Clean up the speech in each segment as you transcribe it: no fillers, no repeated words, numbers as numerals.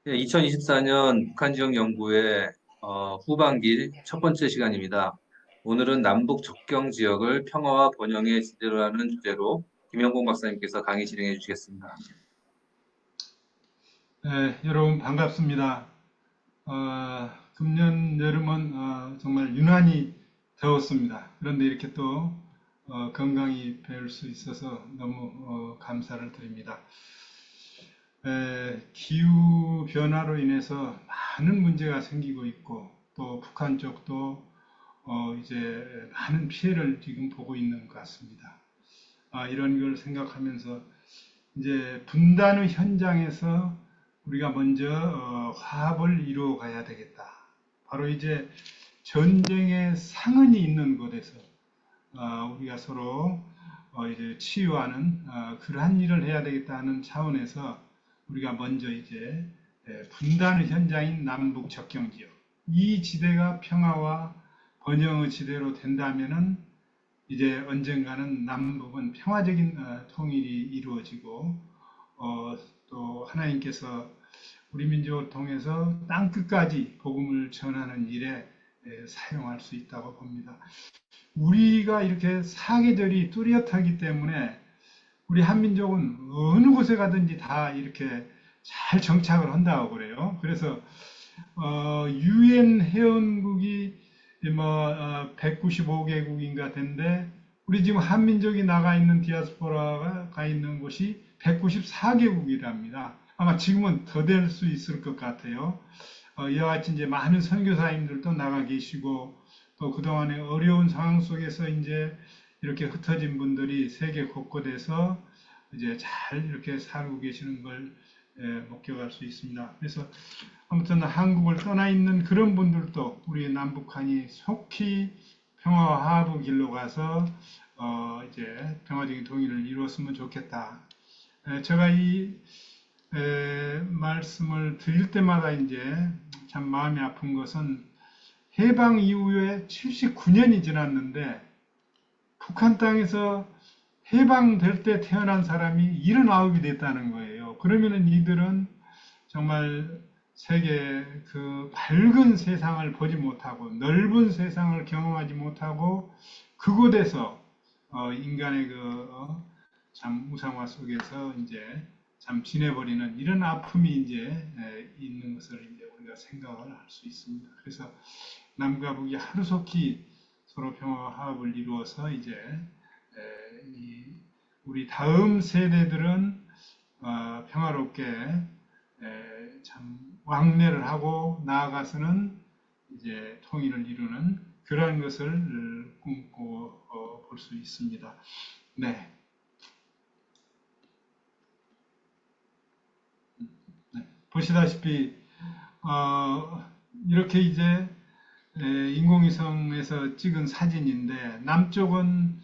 2024년 북한 지역 연구의 후반기 첫 번째 시간입니다. 오늘은 남북 접경 지역을 평화와 번영의 지대로 하는 주제로 김영봉 박사님께서 강의 진행해 주시겠습니다. 네, 여러분 반갑습니다. 금년 여름은 정말 유난히 더웠습니다. 그런데 이렇게 또 건강히 뵐 수 있어서 너무 감사를 드립니다. 기후 변화로 인해서 많은 문제가 생기고 있고 또 북한 쪽도 이제 많은 피해를 지금 보고 있는 것 같습니다. 이런 걸 생각하면서 이제 분단의 현장에서 우리가 먼저 화합을 이루어 가야 되겠다. 바로 이제 전쟁의 상흔이 있는 곳에서 우리가 서로 이제 치유하는 그러한 일을 해야 되겠다는 차원에서 우리가 먼저 이제 분단의 현장인 남북 접경 지역 이 지대가 평화와 번영의 지대로 된다면은 이제 언젠가는 남북은 평화적인 통일이 이루어지고 또 하나님께서 우리 민족을 통해서 땅 끝까지 복음을 전하는 일에 사용할 수 있다고 봅니다. 우리가 이렇게 사계절이 뚜렷하기 때문에 우리 한민족은 어느 곳에 가든지 다 이렇게 잘 정착을 한다고 그래요. 그래서 유엔 회원국이 뭐 195개국인가 된데 우리 지금 한민족이 나가 있는 디아스포라가 가 있는 곳이 194개국이랍니다. 아마 지금은 더 될 수 있을 것 같아요. 이와 같이 이제 많은 선교사님들도 나가 계시고 또 그동안의 어려운 상황 속에서 이제 이렇게 흩어진 분들이 세계 곳곳에서 이제 잘 이렇게 살고 계시는 걸 목격할 수 있습니다. 그래서 아무튼 한국을 떠나 있는 그런 분들도 우리 남북한이 속히 평화와 화합의 길로 가서 이제 평화적인 통일을 이루었으면 좋겠다. 제가 이 말씀을 드릴 때마다 이제 참 마음이 아픈 것은 해방 이후에 79년이 지났는데 북한 땅에서 해방될 때 태어난 사람이 79이 됐다는 거예요. 그러면은 이들은 정말 세계 그 밝은 세상을 보지 못하고 넓은 세상을 경험하지 못하고 그곳에서 인간의 참 우상화 속에서 이제 참 지내버리는 이런 아픔이 이제 있는 것을 이제 우리가 생각을 할 수 있습니다. 그래서 남과 북이 하루속히 서로 평화와 화합을 이루어서 이제 우리 다음 세대들은 평화롭게 참 왕래를 하고 나아가서는 이제 통일을 이루는 그러한 것을 꿈꿔 볼 수 있습니다. 네. 보시다시피 이렇게 이제 인공위성에서 찍은 사진인데 남쪽은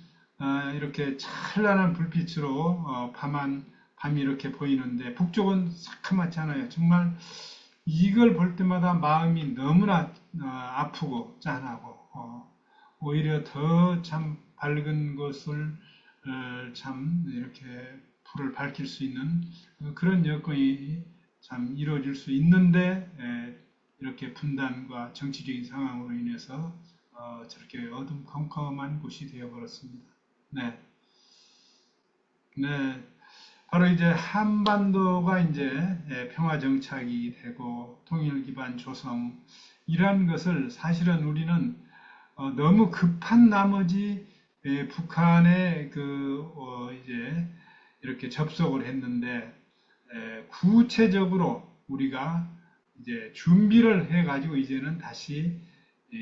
이렇게 찬란한 불빛으로 밤이 이렇게 보이는데 북쪽은 새카맣지 않아요. 정말 이걸 볼 때마다 마음이 너무나 아프고 짠하고 오히려 더 참 밝은 것을 참 이렇게 불을 밝힐 수 있는 그런 여건이 참 이루어질 수 있는데 이렇게 분단과 정치적인 상황으로 인해서 저렇게 어둠컴컴한 곳이 되어버렸습니다. 네, 네, 바로 이제 한반도가 이제 평화 정착이 되고 통일 기반 조성 이러한 것을 사실은 우리는 너무 급한 나머지 북한에 이제 이렇게 접속을 했는데 구체적으로 우리가 이제 준비를 해가지고 이제는 다시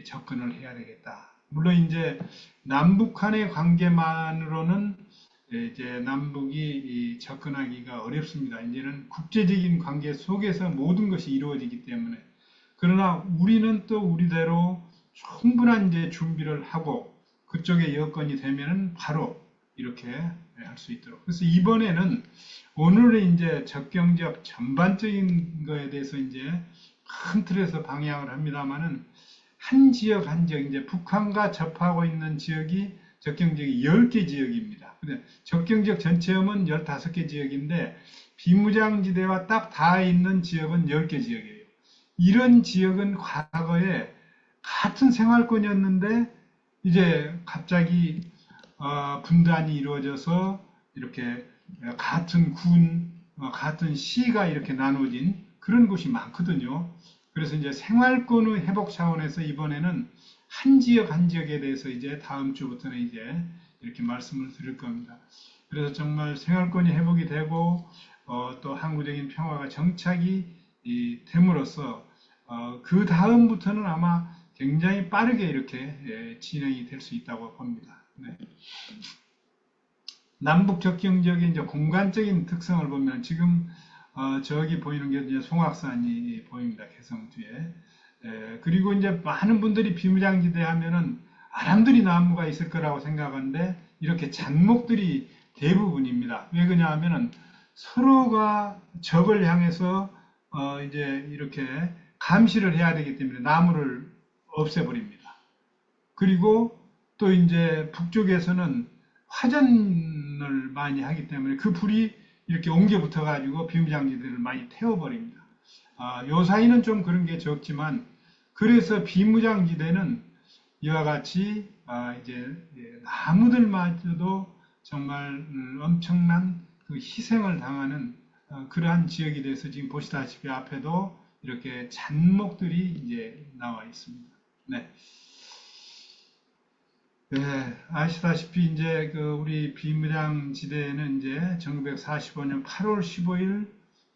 접근을 해야 되겠다. 물론 이제 남북한의 관계만으로는 이제 남북이 접근하기가 어렵습니다. 이제는 국제적인 관계 속에서 모든 것이 이루어지기 때문에. 그러나 우리는 또 우리대로 충분한 이제 준비를 하고 그쪽에 여건이 되면은 바로 이렇게 할 수 있도록. 그래서 이번에는 오늘은 이제 접경 지역 전반적인 거에 대해서 이제 큰 틀에서 방향을 합니다만은 한 지역 한 지역 이제 북한과 접하고 있는 지역이 접경 지역이 10개 지역입니다. 근데 접경지역 전체음은 15개 지역인데 비무장지대와 딱 닿아 있는 지역은 10개 지역이에요. 이런 지역은 과거에 같은 생활권이었는데 이제 갑자기 분단이 이루어져서 이렇게 같은 군, 같은 시가 이렇게 나눠진 그런 곳이 많거든요. 그래서 이제 생활권의 회복 차원에서 이번에는 한 지역 한 지역에 대해서 이제 다음 주부터는 이제 이렇게 말씀을 드릴 겁니다. 그래서 정말 생활권이 회복이 되고 또 항구적인 평화가 정착이 됨으로써 그 다음부터는 아마 굉장히 빠르게 이렇게 진행이 될 수 있다고 봅니다. 네. 남북 접경 지역의 이제 공간적인 특성을 보면 지금 저기 보이는 게 이제 송악산이 보입니다. 개성 뒤에. 그리고 이제 많은 분들이 비무장지대 하면은 아람들이 나무가 있을 거라고 생각하는데 이렇게 잔목들이 대부분입니다. 왜 그러냐 하면은 서로가 적을 향해서 이제 이렇게 감시를 해야 되기 때문에 나무를 없애버립니다. 그리고 또 이제 북쪽에서는 화전을 많이 하기 때문에 그 불이 이렇게 옮겨 붙어가지고 비무장지대를 많이 태워버립니다. 요 사이는 좀 그런 게 적지만 그래서 비무장지대는 이와 같이 이제 나무들마저도 정말 엄청난 그 희생을 당하는 그러한 지역이 돼서 지금 보시다시피 앞에도 이렇게 잔목들이 이제 나와 있습니다. 네. 네, 아시다시피 이제 그 우리 비무장 지대에는 이제 1945년 8월 15일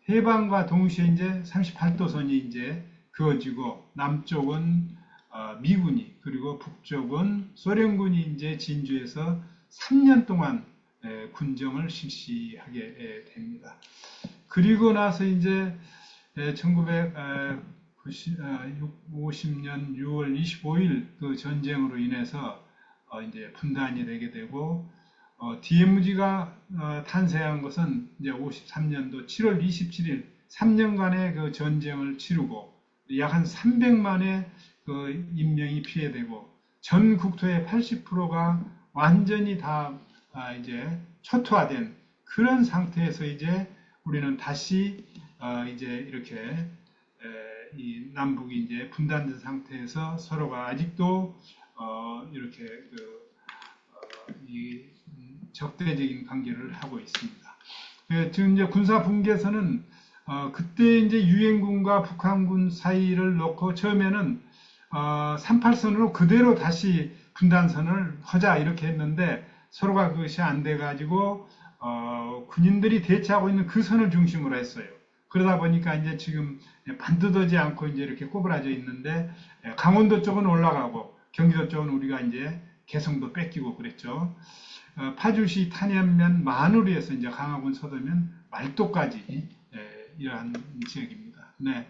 해방과 동시에 이제 38도선이 이제 그어지고 남쪽은 미군이 그리고 북쪽은 소련군이 이제 진주에서 3년 동안 군정을 실시하게 됩니다. 그리고 나서 이제 1950년 6월 25일 그 전쟁으로 인해서 이제 분단이 되게 되고 DMZ가 탄생한 것은 이제 53년도 7월 27일 3년간의 그 전쟁을 치르고 약 한 300만의 그 인명이 피해되고 전 국토의 80%가 완전히 다 이제 초토화된 그런 상태에서 이제 우리는 다시 이제 이렇게 이 남북이 이제 분단된 상태에서 서로가 아직도 이렇게 이 적대적인 관계를 하고 있습니다. 지금 이제 군사 분계선은 그때 이제 유엔군과 북한군 사이를 놓고 처음에는 38선으로 그대로 다시 분단선을 하자 이렇게 했는데 서로가 그것이 안 돼가지고 군인들이 대치하고 있는 그 선을 중심으로 했어요. 그러다 보니까 이제 지금 반듯하지 않고 이제 이렇게 꼬부라져 있는데 강원도 쪽은 올라가고 경기도 쪽은 우리가 이제 개성도 뺏기고 그랬죠. 파주시 탄현면 마누리에서 이제 강화군 서도면 말도까지 이러한 지역입니다. 네.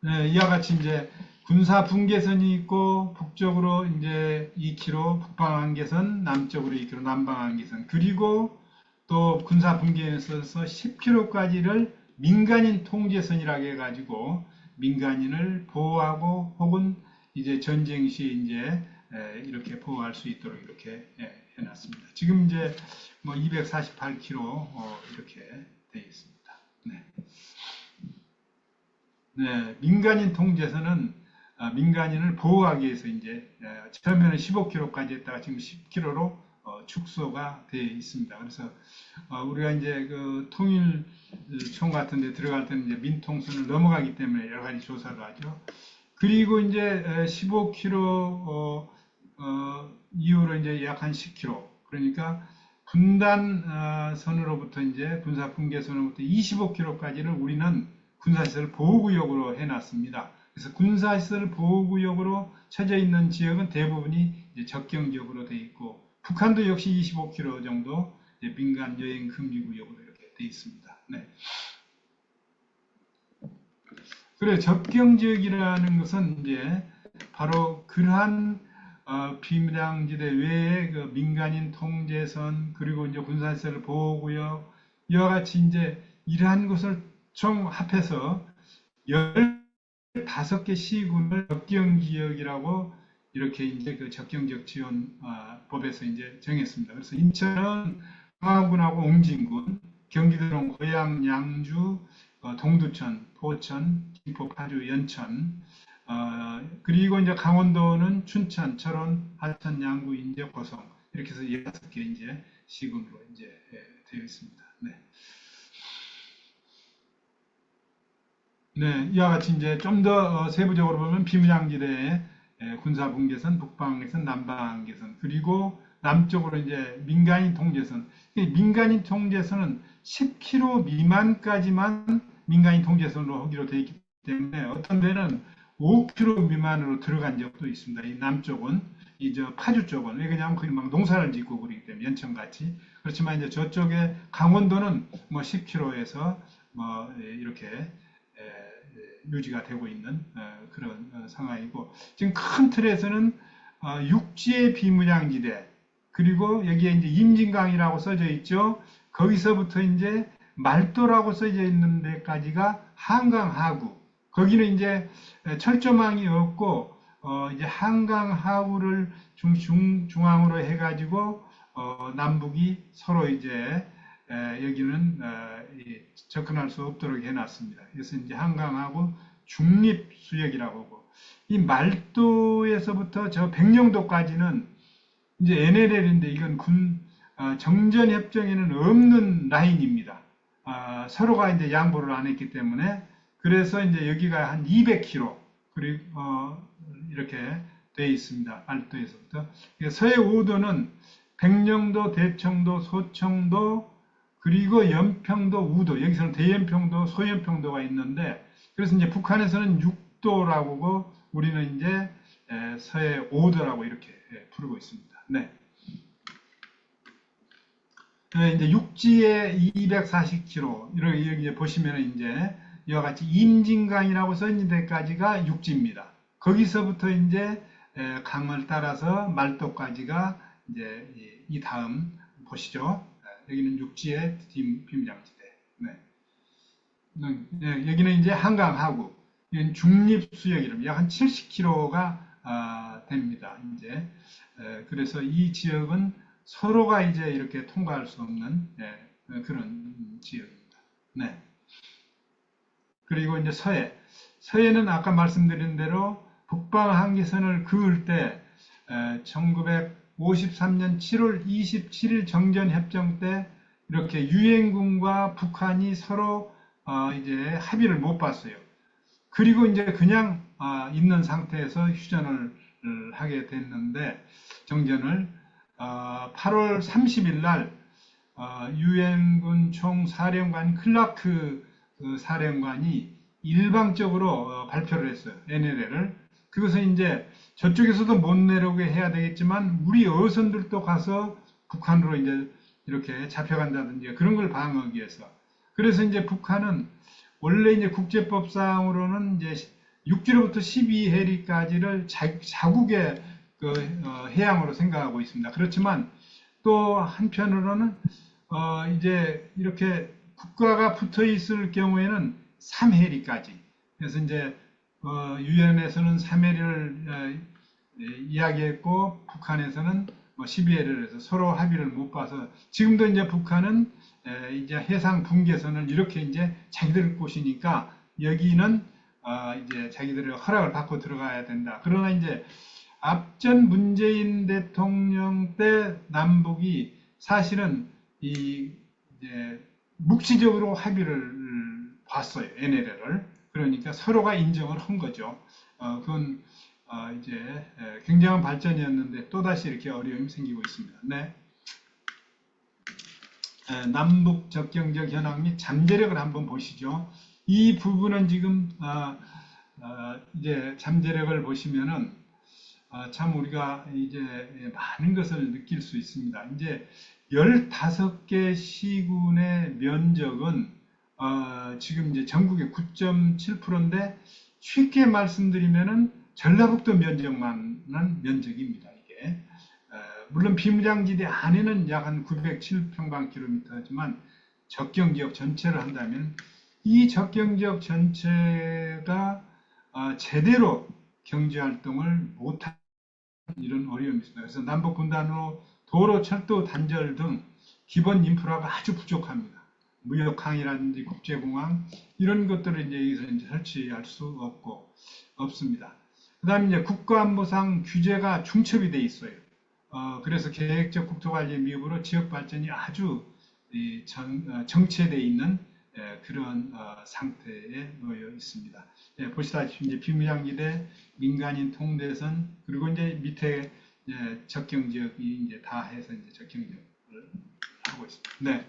네, 이와 같이 이제 군사 분계선이 있고 북쪽으로 이제 2km 북방한계선, 남쪽으로 2km 남방한계선, 그리고 또 군사 분계선에서 10km까지를 민간인 통제선이라고 해가지고 민간인을 보호하고 혹은 이제 전쟁 시 이제 이렇게 보호할 수 있도록 이렇게 해놨습니다. 지금 이제 뭐 248km 이렇게 되어 있습니다. 네. 네, 민간인 통제선은 민간인을 보호하기 위해서 이제 처음에는 15km까지 했다가 지금 10km로 축소가 되어 있습니다. 그래서 우리가 이제 그 통일청 같은 데 들어갈 때는 이제 민통선을 넘어가기 때문에 여러 가지 조사를 하죠. 그리고 이제 15km 이후로 이제 약 한 10km. 그러니까 분단선으로부터 이제 군사 분계선으로부터 25km까지를 우리는 군사시설 보호구역으로 해놨습니다. 그래서 군사시설 보호구역으로 쳐져 있는 지역은 대부분이 이제 접경지역으로 되어 있고 북한도 역시 25km 정도 민간 여행 금지구역으로 이렇게 되어 있습니다. 네. 그래 접경지역이라는 것은 이제 바로 그러한 비무장지대 외에 그 민간인 통제선 그리고 이제 군사시설 보호구역 이와 같이 이제 이러한 것을 총 합해서 15개 시군을 접경지역이라고 이렇게 이제 그 적경지역 지원 법에서 이제 정했습니다. 그래서 인천은 광화군하고 옹진군, 경기도는 고양, 양주, 동두천, 포천, 김포, 파주, 연천, 그리고 이제 강원도는 춘천, 철원, 하천, 양구, 인제, 고성 이렇게 해서 6개 이제 시군으로 이제 되어 있습니다. 네. 네, 이와 같이 이제 좀 더 세부적으로 보면 비무장지대의 군사분계선, 북방계선, 남방계선, 그리고 남쪽으로 이제 민간인 통제선. 이 민간인 통제선은 10km 미만까지만 민간인 통제선으로 하기로 되어 있기 때문에 어떤 데는 5km 미만으로 들어간 적도 있습니다. 이 남쪽은, 이 저 파주 쪽은. 왜 그러냐면 거기 막 농사를 짓고 그러기 때문에 연천같이. 그렇지만 이제 저쪽에 강원도는 뭐 10km에서 뭐 이렇게 유지가 되고 있는 그런 상황이고, 지금 큰 틀에서는 육지의 비무장지대, 그리고 여기에 이제 임진강이라고 써져 있죠. 거기서부터 이제 말도라고 써져 있는 데까지가 한강 하구. 거기는 이제 철조망이 없고 이제 한강 하구를 중앙으로 해가지고 남북이 서로 이제 여기는 접근할 수 없도록 해놨습니다. 그래서 이제 한강하고 중립수역이라고 하고, 이 말도에서부터 저 백령도까지는 이제 NLL인데 이건 정전협정에는 없는 라인입니다. 서로가 이제 양보를 안 했기 때문에. 그래서 이제 여기가 한 200km 그리고 이렇게 돼 있습니다. 말도에서부터. 서해 5도는 백령도, 대청도, 소청도, 그리고 연평도, 우도, 여기서는 대연평도, 소연평도가 있는데, 그래서 이제 북한에서는 6도라고 하고 우리는 이제 서해 5도라고 이렇게 부르고 있습니다. 네. 이제 육지에 240km, 이렇게 이제 보시면은 이제 이와 같이 임진강이라고 써 있는 데까지가 육지입니다. 거기서부터 이제 강을 따라서 말도까지가 이제 이 다음 보시죠. 여기는 육지의 비무장지대. 네. 여기는 이제 한강하구, 이건 중립수역이랍니다. 약 한 70km가 됩니다. 이제 그래서 이 지역은 서로가 이제 이렇게 통과할 수 없는 그런 지역입니다. 네. 그리고 이제 서해. 서해는 아까 말씀드린 대로 북방 한계선을 그을 때 1953년 7월 27일 정전협정 때 이렇게 유엔군과 북한이 서로 이제 합의를 못 봤어요. 그리고 이제 그냥 있는 상태에서 휴전을 하게 됐는데, 정전을 8월 30일 날 유엔군 총사령관 클라크 사령관이 일방적으로 발표를 했어요. NLL을. 그것은 이제 저쪽에서도 못 내려오게 해야 되겠지만 우리 어선들도 가서 북한으로 이제 이렇게 잡혀간다든지 그런 걸 방어하기 위해서. 그래서 이제 북한은 원래 이제 국제법상으로는 이제 6km부터 12해리까지를 자국의 그 해양으로 생각하고 있습니다. 그렇지만 또 한편으로는 이제 이렇게 국가가 붙어 있을 경우에는 3해리까지. 그래서 이제 유엔에서는 3해리를 이야기했고 북한에서는 뭐 12해리를 해서 서로 합의를 못 봐서 지금도 이제 북한은 이제 해상 분계선을 이렇게 이제 자기들 곳이니까 여기는 이제 자기들의 허락을 받고 들어가야 된다. 그러나 이제 앞전 문재인 대통령 때 남북이 사실은 이 이제 묵시적으로 합의를 봤어요. NLL을. 그러니까 서로가 인정을 한 거죠. 그건 이제 굉장한 발전이었는데 또다시 이렇게 어려움이 생기고 있습니다. 네. 남북 접경적 현황 및 잠재력을 한번 보시죠. 이 부분은 지금 이제 잠재력을 보시면은 참 우리가 이제 많은 것을 느낄 수 있습니다. 이제 15개 시군의 면적은 지금 이제 전국의 9.7%인데 쉽게 말씀드리면은 전라북도 면적만한 면적입니다. 이게 물론 비무장지대 안에는 약 한 907평방킬로미터지만 접경지역 전체를 한다면 이 접경지역 전체가 제대로 경제활동을 못하 이런 어려움이 있습니다. 그래서 남북 분단으로 도로, 철도 단절 등 기본 인프라가 아주 부족합니다. 무역 항이라든지 국제공항 이런 것들을 이제 여기서 이제 설치할 수 없습니다. 그다음에 이제 국가안보상 규제가 중첩이 돼 있어요. 그래서 계획적 국토관리 미흡으로 지역 발전이 아주 정체되어 있는 그런 상태에 놓여 있습니다. 보시다시피 이제 비무장지대, 민간인 통대선, 그리고 이제 밑에 접경 지역이 이제 다 해서 이제 접경 지역을 하고 있습니다. 네.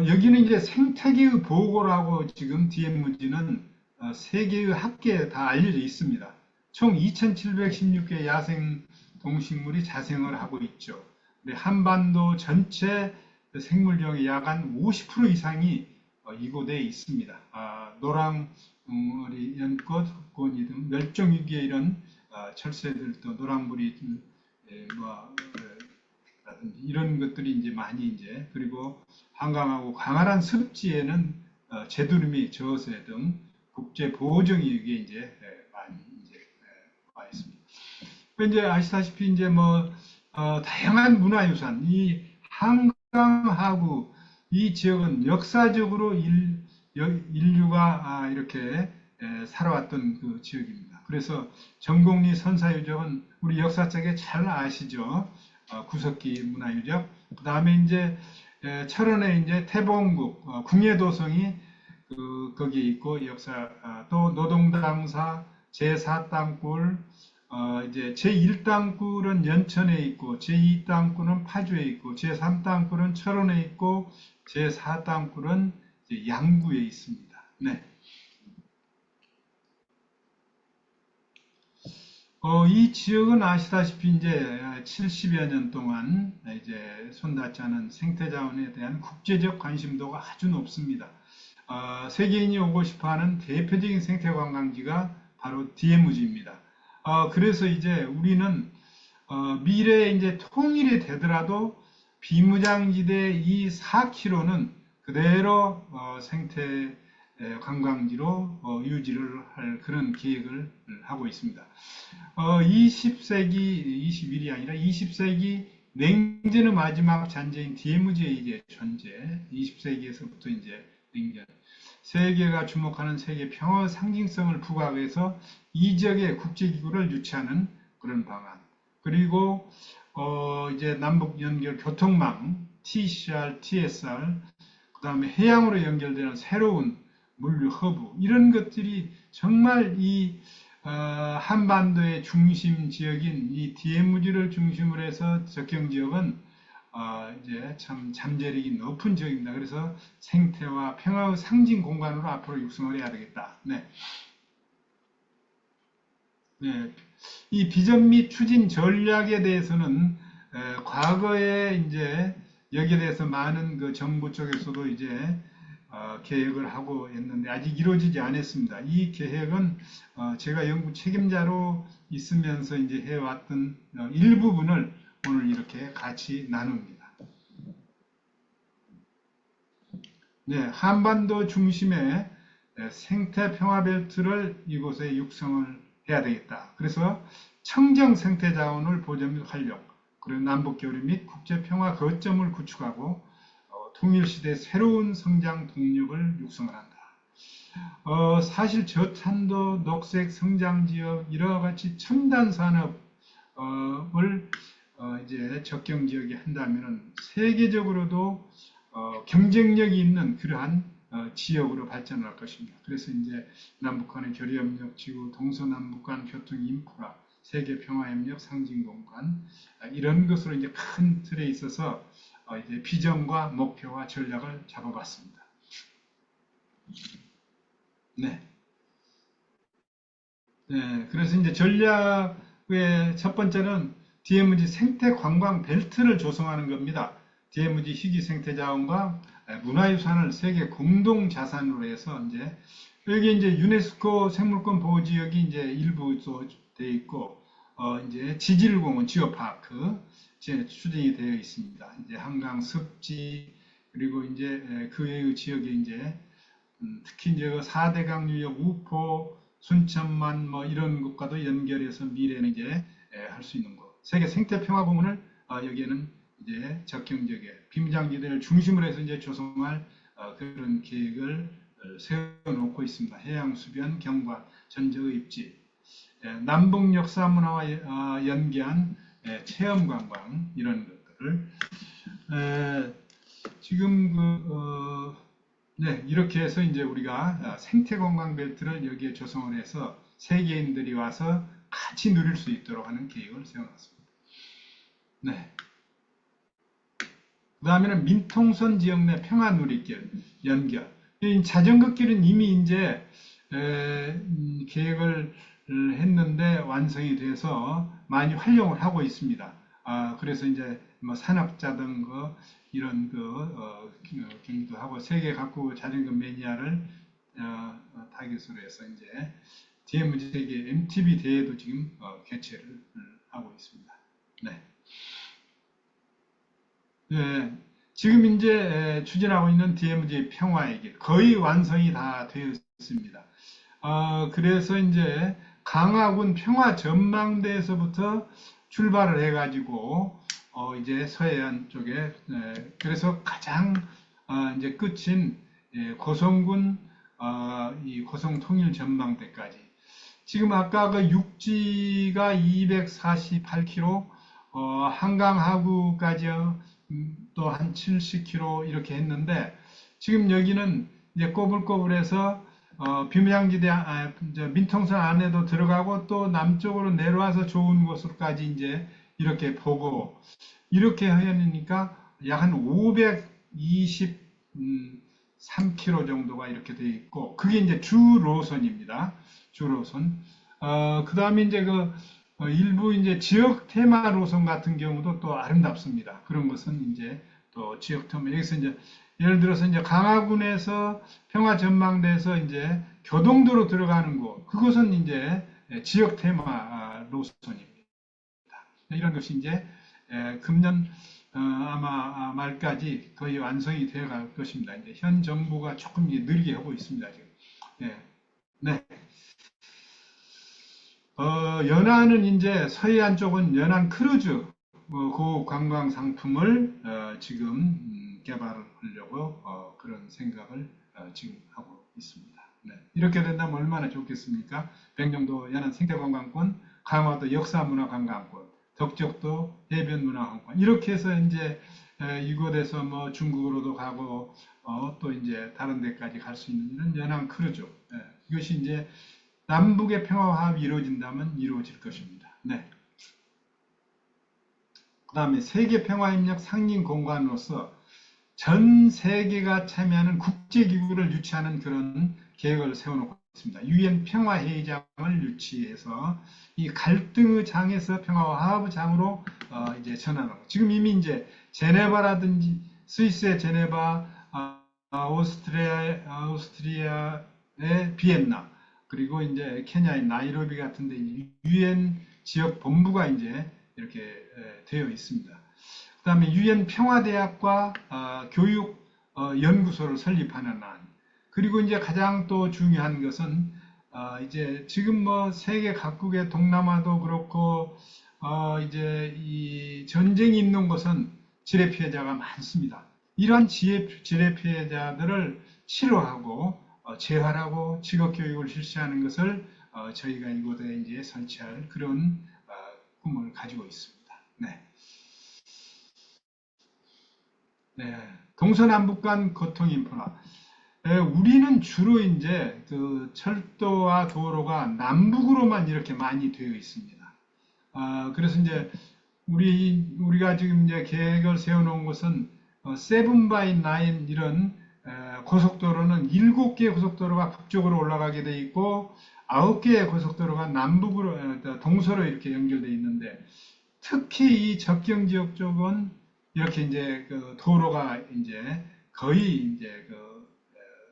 여기는 이제 생태계의 보고라고 지금 DMZ는 세계의 학계에 다 알려져 있습니다. 총 2,716개 야생 동식물이 자생을 하고 있죠. 한반도 전체 생물종의 약 한 50% 이상이 이곳에 있습니다. 노랑머리 연꽃, 흑곤이 등 멸종위기에 이런 철새들도 노랑머리 라든지 이런 것들이 이제 많이 이제 그리고 한강하고 광활한 습지에는 제두루미, 저새 등 국제 보호종이 이게 이제 많이 이제 와 있습니다. 이제 아시다시피 이제 다양한 문화유산, 이 한강하고 이 지역은 역사적으로 인류가 이렇게 살아왔던 그 지역입니다. 그래서 전곡리 선사유적은 우리 역사책에 잘 아시죠? 구석기 문화유적. 그 다음에 이제 철원에 이제 태봉국 궁예도성이 거기에 있고 역사 또 노동당사 제4땅굴 이제 제1땅굴은 연천에 있고 제2땅굴은 파주에 있고 제3땅굴은 철원에 있고 제4땅굴은 양구에 있습니다. 네. 이 지역은 아시다시피 이제 70여 년 동안 이제 손닿지 않은 생태자원에 대한 국제적 관심도가 아주 높습니다. 세계인이 오고 싶어하는 대표적인 생태관광지가 바로 DMZ입니다. 그래서 이제 우리는 미래에 이제 통일이 되더라도 비무장지대 이 4km는 그대로 생태 관광지로 유지를 할 그런 계획을 하고 있습니다. 20세기, 21이 아니라 20세기 냉전의 마지막 잔재인 DMZ의 이제 존재, 20세기에서부터 이제 냉전, 세계가 주목하는 세계 평화 상징성을 부각해서 이 지역의 국제기구를 유치하는 그런 방안, 그리고 이제 남북 연결 교통망, TCR, TSR, 그 다음에 해양으로 연결되는 새로운 물류 허브 이런 것들이 정말 이 한반도의 중심 지역인 이 DMZ를 중심으로 해서 접경 지역은 이제 참 잠재력이 높은 지역입니다. 그래서 생태와 평화의 상징 공간으로 앞으로 육성을 해야 되겠다. 네. 네. 이 비전 및 추진 전략에 대해서는 과거에 이제 여기에 대해서 많은 그 정부 쪽에서도 이제 계획을 하고 있는데 아직 이루어지지 않았습니다. 이 계획은 제가 연구 책임자로 있으면서 이제 해왔던 일부분을 오늘 이렇게 같이 나눕니다. 네, 한반도 중심의 생태 평화 벨트를 이곳에 육성을 해야 되겠다. 그래서 청정 생태 자원을 보존 및 활용, 그리고 남북 교류 및 국제 평화 거점을 구축하고 통일시대 새로운 성장 동력을 육성을 한다. 사실 저탄도 녹색 성장지역 이와 같이 첨단 산업을 이제 접경 지역에 한다면 세계적으로도 경쟁력이 있는 그러한 지역으로 발전할 것입니다. 그래서 이제 남북한의 교류협력, 지구 동서남북 간 교통 인프라, 세계 평화협력 상징공간 이런 것으로 이제 큰 틀에 있어서 이제 비전과 목표와 전략을 잡아봤습니다. 네. 네. 그래서 이제 전략의 첫 번째는 DMZ 생태 관광 벨트를 조성하는 겁니다. DMZ 희귀 생태 자원과 문화유산을 세계 공동 자산으로 해서 이제 여기 이제 유네스코 생물권 보호 지역이 이제 일부 돼 있고 이제 지질공원 지오파크 추진이 되어 있습니다. 이제 한강 습지 그리고 이제 그 외의 지역에 이제 특히 이제 4대강 유역 우포 순천만 뭐 이런 것과도 연결해서 미래는 이제 할 수 있는 것. 세계 생태평화공원을 여기에는 이제 적경지역에 빈장지대를 중심으로 해서 이제 조성할 그런 계획을 세워놓고 있습니다. 해양수변, 경관, 전저입지, 남북 역사 문화와 연계한 체험관광 이런 것들을 지금 네, 이렇게 해서 이제 우리가 생태관광 벨트를 여기에 조성을 해서 세계인들이 와서 같이 누릴 수 있도록 하는 계획을 세워놨습니다. 네. 그 다음에는 민통선 지역 내 평화누리길 연결. 이 자전거 길은 이미 이제 계획을 했는데 완성이 돼서 많이 활용을 하고 있습니다. 그래서 이제 뭐 산악자전거 이런 경기도 하고 세계 각국 자전거 매니아를 타깃으로 해서 이제 DMZ 세계 MTB 대회도 지금 개최를 하고 있습니다. 네. 네, 지금 이제 추진하고 있는 DMZ 평화의 길 거의 완성이 다 되어 있습니다. 그래서 이제 강화군 평화 전망대에서부터 출발을 해가지고 이제 서해안 쪽에 그래서 가장 이제 끝인 고성군 이 고성 통일 전망대까지 지금 아까 그 육지가 248km 한강 하구까지요 또 한 70km 이렇게 했는데 지금 여기는 이제 꼬불꼬불해서 비무장지대 민통선 안에도 들어가고 또 남쪽으로 내려와서 좋은 곳으로까지 이제 이렇게 보고 이렇게 하니까 약 한 523km 정도가 이렇게 돼 있고 그게 이제 주 노선입니다. 주 노선. 그 다음에 이제 일부 이제 지역 테마 노선 같은 경우도 또 아름답습니다. 그런 것은 이제 또 지역 테마 여기서 이제 예를 들어서 이제 강화군에서 평화전망대에서 이제 교동도로 들어가는 곳 그것은 이제 지역 테마 노선입니다. 이런 것이 이제 금년 아마 말까지 거의 완성이 되어 갈 것입니다. 이제 현 정부가 조금 이제 느리게 하고 있습니다. 지금. 네. 연안은 이제 서해안 쪽은 연안 크루즈 그 관광 상품을 지금 개발하려고 그런 생각을 지금 하고 있습니다. 네. 이렇게 된다면 얼마나 좋겠습니까? 백령도 연안 생태관광권, 강화도 역사문화관광권, 덕적도 해변문화관광 이렇게 해서 이제 이곳에서 뭐 중국으로도 가고 또 이제 다른 데까지 갈 수 있는 이런 연안 크루즈 이것이 이제 남북의 평화화합이 이루어진다면 이루어질 것입니다. 네. 그 다음에 세계평화협력 상징 공간으로서 전 세계가 참여하는 국제기구를 유치하는 그런 계획을 세워놓고 있습니다. 유엔 평화회의장을 유치해서 이 갈등의 장에서 평화와 화합의 장으로 이제 전환하고 지금 이미 이제 제네바라든지 스위스의 제네바, 오스트리아의 비엔나 그리고 이제 케냐의 나이로비 같은데 유엔 지역 본부가 이제 이렇게 되어 있습니다. 그다음에 유엔 평화대학과 교육 연구소를 설립하는 안. 그리고 이제 가장 또 중요한 것은 이제 지금 뭐 세계 각국의 동남아도 그렇고 이제 이 전쟁이 있는 곳은 지뢰 피해자가 많습니다. 이러한 지뢰 피해자들을 치료하고 재활하고 직업교육을 실시하는 것을 저희가 이곳에 이제 설치할 그런 꿈을 가지고 있습니다. 네. 네. 동서남북 간 교통 인프라. 우리는 주로 이제 그 철도와 도로가 남북으로만 이렇게 많이 되어 있습니다. 그래서 이제 우리가 지금 이제 계획을 세워놓은 것은 7x9 이런 고속도로는 7개의 고속도로가 북쪽으로 올라가게 돼 있고 9개의 고속도로가 남북으로 동서로 이렇게 연결되어 있는데 특히 이 접경 지역 쪽은 이렇게 이제 그 도로가 이제 거의 이제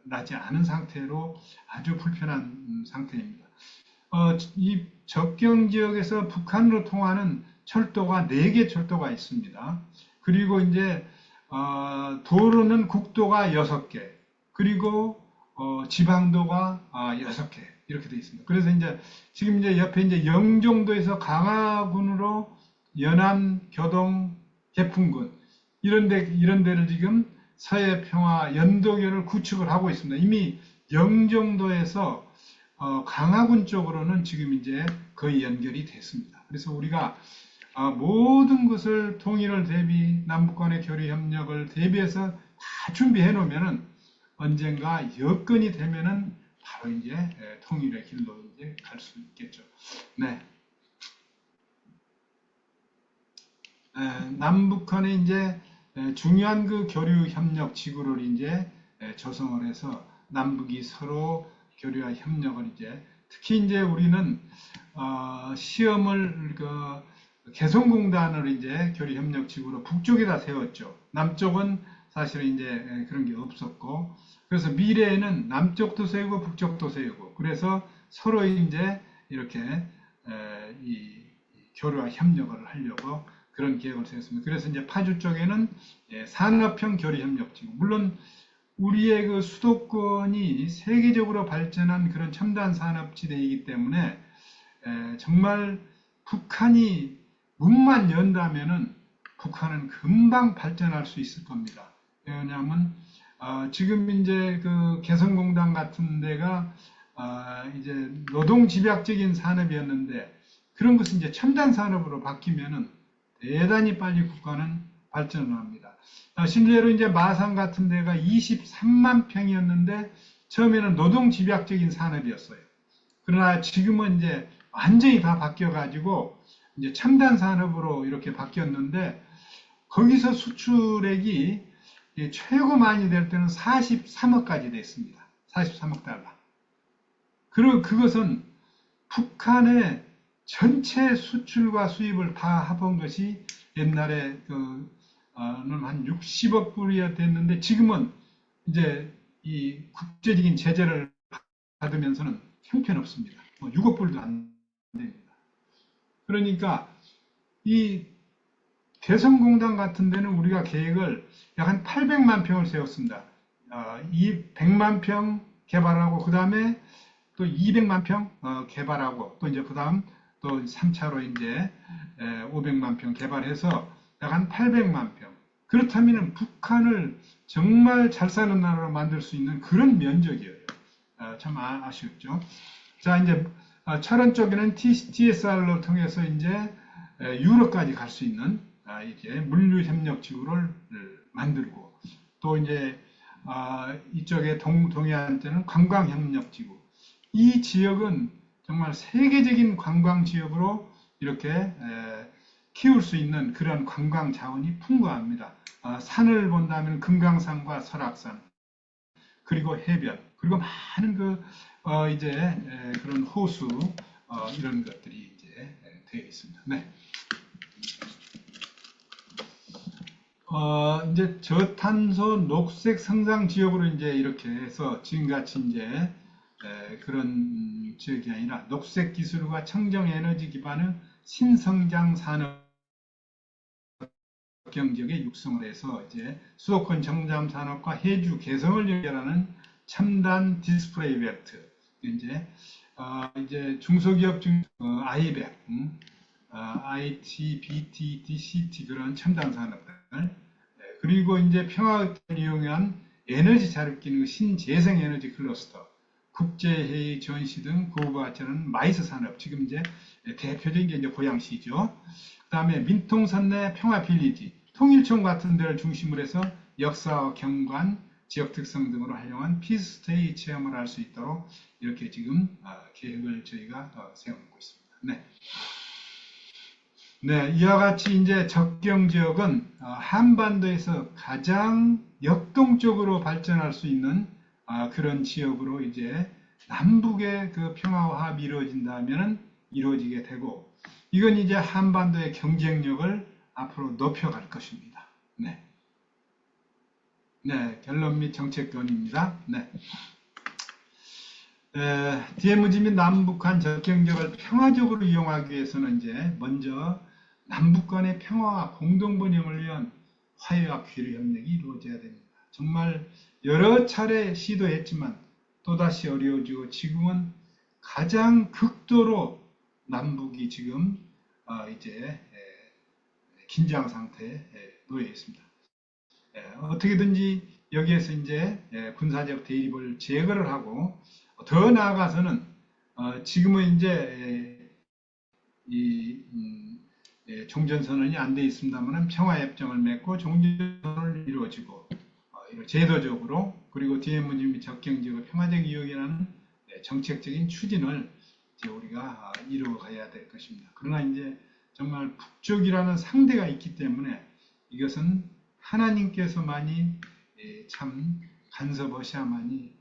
나지 않은 상태로 아주 불편한 상태입니다. 이 접경 지역에서 북한으로 통하는 철도가 4개 철도가 있습니다. 그리고 이제 도로는 국도가 6개, 그리고 지방도가 6개 이렇게 돼 있습니다. 그래서 이제 지금 이제 옆에 이제 영종도에서 강화군으로 연안, 교동, 개풍군 이런 데를 지금 서해평화 연도교를 구축을 하고 있습니다. 이미 영종도에서 강화군 쪽으로는 지금 이제 거의 연결이 됐습니다. 그래서 우리가 모든 것을 통일을 대비, 남북 간의 교류 협력을 대비해서 다 준비해 놓으면은 언젠가 여건이 되면은 바로 이제 통일의 길로 이제 갈 수 있겠죠. 네. 남북한의 이제 중요한 그 교류 협력 지구를 이제 조성을 해서 남북이 서로 교류와 협력을 이제 특히 이제 우리는 시험을 개성공단을 이제 교류 협력 지구로 북쪽에다 세웠죠. 남쪽은 사실 이제 그런 게 없었고 그래서 미래에는 남쪽도 세우고 북쪽도 세우고 그래서 서로 이제 이렇게 이 교류와 협력을 하려고 그런 계획을 세웠습니다. 그래서 이제 파주 쪽에는 산업형 교류협력지구. 물론 우리의 그 수도권이 세계적으로 발전한 그런 첨단 산업지대이기 때문에 정말 북한이 문만 연다면은 북한은 금방 발전할 수 있을 겁니다. 왜냐하면 지금 이제 그 개성공단 같은 데가 이제 노동집약적인 산업이었는데 그런 것은 이제 첨단 산업으로 바뀌면은 대단히 빨리 국가는 발전을 합니다. 실제로 이제 마산 같은 데가 23만 평이었는데 처음에는 노동집약적인 산업이었어요. 그러나 지금은 이제 완전히 다 바뀌어가지고 이제 첨단 산업으로 이렇게 바뀌었는데 거기서 수출액이 최고 많이 될 때는 43억까지 됐습니다. 43억 달러. 그리고 그것은 북한의 전체 수출과 수입을 다 합한 것이 옛날에 한 60억 불이었 됐는데 지금은 이제 이 국제적인 제재를 받으면서는 형편없습니다. 6억 불도 안 됩니다. 그러니까 이 개성공단 같은 데는 우리가 계획을 약 한 800만 평을 세웠습니다. 이 100만 평 개발하고 그 다음에 또 200만 평 개발하고 또 이제 그 다음 또 3차로 이제 500만 평 개발해서 약 한 800만 평. 그렇다면 북한을 정말 잘 사는 나라로 만들 수 있는 그런 면적이에요. 참 아쉬웠죠. 자, 이제 철원 쪽에는 TSR로 통해서 이제 유럽까지 갈 수 있는 이제 물류 협력 지구를 만들고 또 이제 이쪽에 동해안에는 관광 협력 지구. 이 지역은 정말 세계적인 관광 지역으로 이렇게 키울 수 있는 그런 관광 자원이 풍부합니다. 산을 본다면 금강산과 설악산, 그리고 해변, 그리고 많은 이제 그런 호수 이런 것들이 이제 되어 있습니다. 네. 이제 저탄소 녹색 성장 지역으로 이제 이렇게 해서 지금같이 이제 그런 지역이 아니라 녹색 기술과 청정 에너지 기반의 신성장 산업 경제의 육성을 해서 이제 수도권 정잠 산업과 해주 개성을 연결하는 첨단 디스플레이 벨트 이제 중소기업 중 아이백, IT, BT, DCT 그런 첨단 산업들 그리고 이제 평화협정을 이용한 에너지 자립기능 신재생 에너지 클러스터 국제회의 전시 등 그와 같이 하는 마이스 산업 지금 이제 대표적인 게 이제 고양시죠. 그다음에 민통선 내 평화 빌리지 통일청 같은 데를 중심으로 해서 역사와 경관 지역 특성 등으로 활용한 피스테이 체험을 할 수 있도록 이렇게 지금 계획을 저희가 세워놓고 있습니다. 네. 네, 이와 같이 이제 접경 지역은 한반도에서 가장 역동적으로 발전할 수 있는 그런 지역으로 이제 남북의 그 평화와 합이 이루어진다면 이루어지게 되고 이건 이제 한반도의 경쟁력을 앞으로 높여갈 것입니다. 네. 네, 결론 및 정책론입니다. 네. DMZ 및 남북한 접경 지역을 평화적으로 이용하기 위해서는 이제 먼저 남북 간의 평화와 공동 번영을 위한 화해와 교류 협력이 이루어져야 됩니다. 정말 여러 차례 시도했지만 또다시 어려워지고 지금은 가장 극도로 남북이 지금 이제 긴장 상태에 놓여 있습니다. 어떻게든지 여기에서 이제 군사적 대립을 제거를 하고 더 나아가서는 지금은 이제 종전선언이 안 돼 있습니다만 평화협정을 맺고 종전선언을 이루어지고 제도적으로 그리고 DMZ 및 접경지역의 평화적 이용이라는 정책적인 추진을 이제 우리가 이루어가야 될 것입니다. 그러나 이제 정말 북쪽이라는 상대가 있기 때문에 이것은 하나님께서만이 참 간섭하셔야만이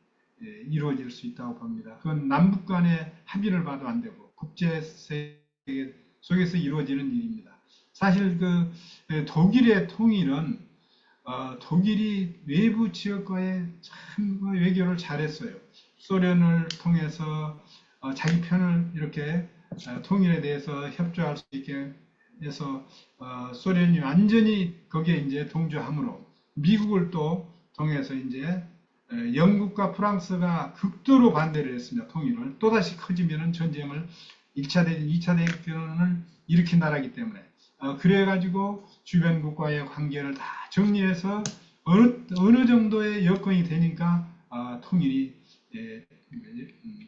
이루어질 수 있다고 봅니다. 그건 남북 간의 합의를 봐도 안 되고 국제세계 속에서 이루어지는 일입니다. 사실 그 독일의 통일은 독일이 외부 지역과의 참 외교를 잘했어요. 소련을 통해서 자기 편을 이렇게 통일에 대해서 협조할 수 있게 해서 소련이 완전히 거기에 이제 동조함으로 미국을 또 통해서 이제 영국과 프랑스가 극도로 반대를 했습니다. 통일을 또다시 커지면은 전쟁을 1차 대전, 2차 대전을 일으킨 나라이기 때문에 그래가지고 주변국과의 관계를 다 정리해서 어느 정도의 여건이 되니까 통일이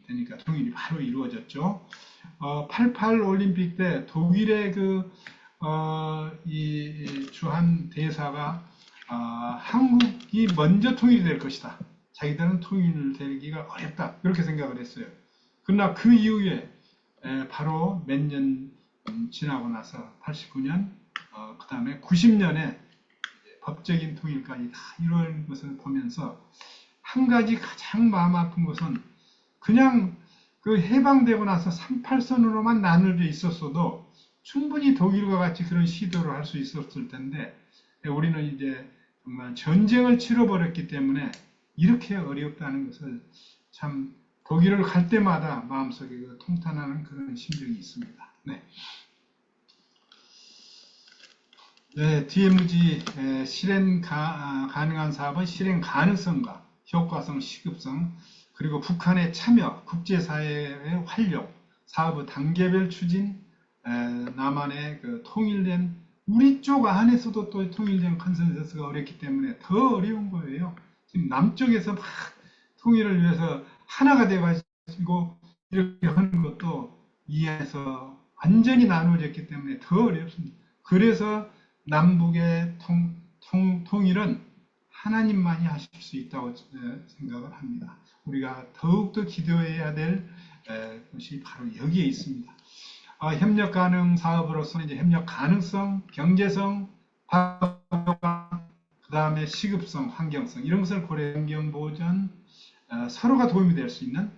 되니까 통일이 바로 이루어졌죠. 88 올림픽 때 독일의 이 주한 대사가 한국이 먼저 통일이 될 것이다. 자기들은 통일되기가 어렵다. 그렇게 생각을 했어요. 그러나 그 이후에 바로 몇 년 지나고 나서 89년, 그 다음에 90년에 법적인 통일까지 다 이루어진 것을 보면서 한 가지 가장 마음 아픈 것은 그냥 그 해방되고 나서 38선으로만 나눠져 있었어도 충분히 독일과 같이 그런 시도를 할 수 있었을 텐데 우리는 이제 정말 전쟁을 치러버렸기 때문에 이렇게 어렵다는 것을 참 독일을 갈 때마다 마음속에 통탄하는 그런 심정이 있습니다. 네. 네, DMZ 실행 가능한 사업의 실행 가능성과 효과성, 시급성, 그리고 북한의 참여, 국제사회의 활용, 사업의 단계별 추진, 남한의 통일된 우리 쪽 안에서도 또 통일된 컨센서스가 어렵기 때문에 더 어려운 거예요. 지금 남쪽에서 막 통일을 위해서 하나가 돼가지고 이렇게 하는 것도 이해해서 완전히 나누어졌기 때문에 더 어렵습니다. 그래서 남북의 통일은 하나님만이 하실 수 있다고 생각을 합니다. 우리가 더욱더 기도해야 될 것이 바로 여기에 있습니다. 협력 가능 사업으로서는 이제 협력 가능성, 경제성, 그 다음에 시급성, 환경성 이런 것을 고려해 환경 보전, 서로가 도움이 될 수 있는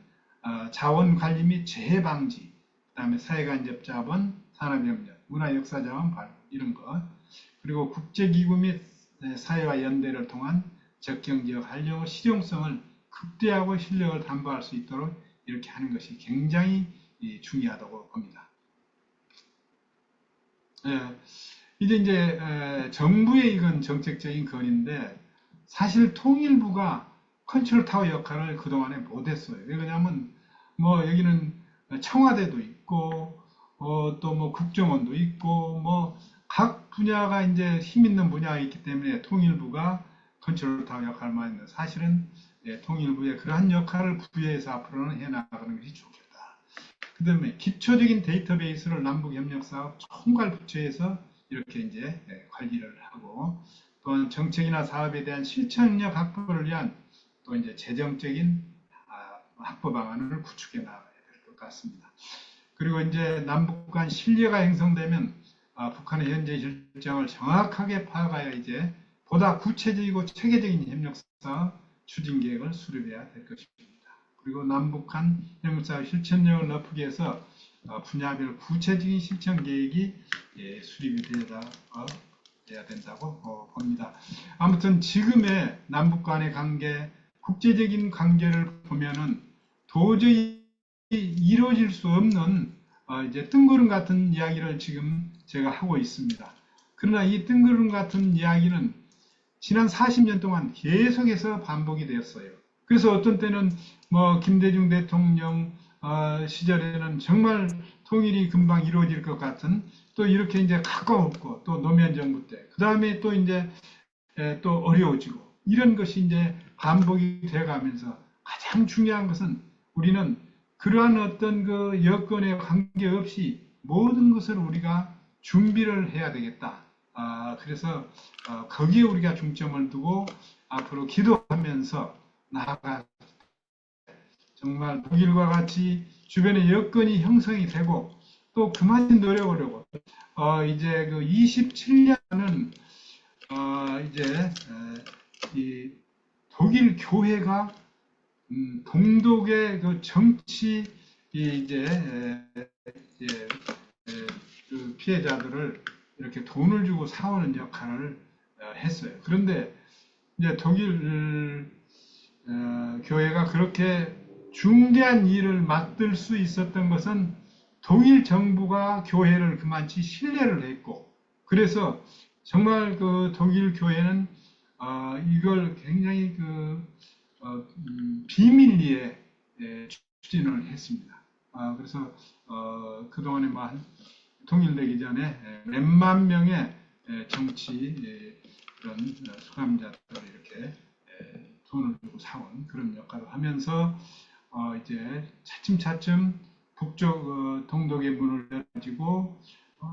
자원 관리 및 재해 방지, 그 다음에 사회간접 자본, 산업협력, 문화역사자원 발굴 이런 것, 그리고 국제기구 및 사회와 연대를 통한 적경지역 활용의 실용성을 극대화하고 실력을 담보할 수 있도록 이렇게 하는 것이 굉장히 중요하다고 봅니다. 이제 정부의 이건 정책적인 건인데 사실 통일부가 컨트롤 타워 역할을 그동안에 못했어요. 왜냐하면 뭐 여기는 청와대도 있고 또 뭐 국정원도 있고 뭐 각 분야가 이제 힘 있는 분야가 있기 때문에 통일부가 컨트롤 타워 역할만 했는데 사실은 통일부에 그러한 역할을 부여해서 앞으로는 해나가는 것이 좋겠다. 그 다음에 기초적인 데이터베이스를 남북협력사업 총괄 부처에서 이렇게 이제 관리를 하고 또한 정책이나 사업에 대한 실천력 확보를 위한 또 이제 재정적인 확보 방안을 구축해 나가야 될 것 같습니다. 그리고 이제 남북 간 신뢰가 형성되면 북한의 현재 실정을 정확하게 파악하여 이제 보다 구체적이고 체계적인 협력사 추진 계획을 수립해야 될 것입니다. 그리고 남북 간 협력사 실천력을 높이기 위해서 분야별 구체적인 실천 계획이 수립이 돼야 된다고 봅니다. 아무튼 지금의 남북 간의 관계, 국제적인 관계를 보면은 도저히 이루어질 수 없는 이제 뜬구름 같은 이야기를 지금 제가 하고 있습니다. 그러나 이 뜬구름 같은 이야기는 지난 40년 동안 계속해서 반복이 되었어요. 그래서 어떤 때는 뭐 김대중 대통령 시절에는 정말 통일이 금방 이루어질 것 같은 또 이렇게 이제 가까웠고 또 노무현 정부 때 그 다음에 또 이제 또 어려워지고 이런 것이 이제 반복이 돼가면서 가장 중요한 것은 우리는 그러한 어떤 그 여건에 관계없이 모든 것을 우리가 준비를 해야 되겠다. 그래서 거기에 우리가 중점을 두고 앞으로 기도하면서 나아가 정말 독일과 같이 주변에 여건이 형성이 되고 또 그만큼 노력하려고 이제 그 27년은 이제 이 독일 교회가 동독의 그 정치 이제 그 피해자들을 이렇게 돈을 주고 사오는 역할을 했어요. 그런데 이제 독일 교회가 그렇게 중대한 일을 맡을 수 있었던 것은 독일 정부가 교회를 그만치 신뢰를 했고, 그래서 정말 그 독일 교회는 이걸 굉장히 비밀리에 추진을 했습니다. 그래서 그동안에 통일되기 전에 몇만 명의 정치 그런 수감자들을 이렇게 돈을 주고 사온 그런 역할을 하면서 이제 차츰차츰 북쪽 동독의 문을 열어가지고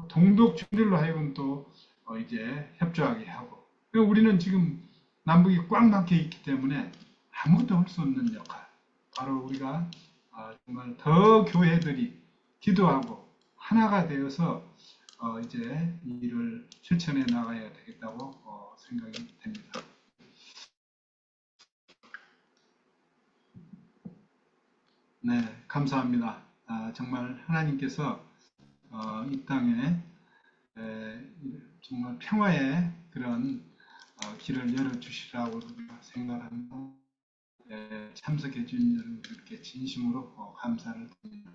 동독 주들로 하여금 또 이제 협조하게 하고 그러니까 우리는 지금 남북이 꽉 막혀 있기 때문에 아무것도 할 수 없는 역할 바로 우리가 정말 더 교회들이 기도하고 하나가 되어서 이제 이 일을 실천해 나가야 되겠다고 생각이 됩니다. 네, 감사합니다. 정말 하나님께서 이 땅에 정말 평화의 그런 길을 열어주시라고 생각합니다. 참석해 주신 여러분들께 진심으로 감사를 드립니다.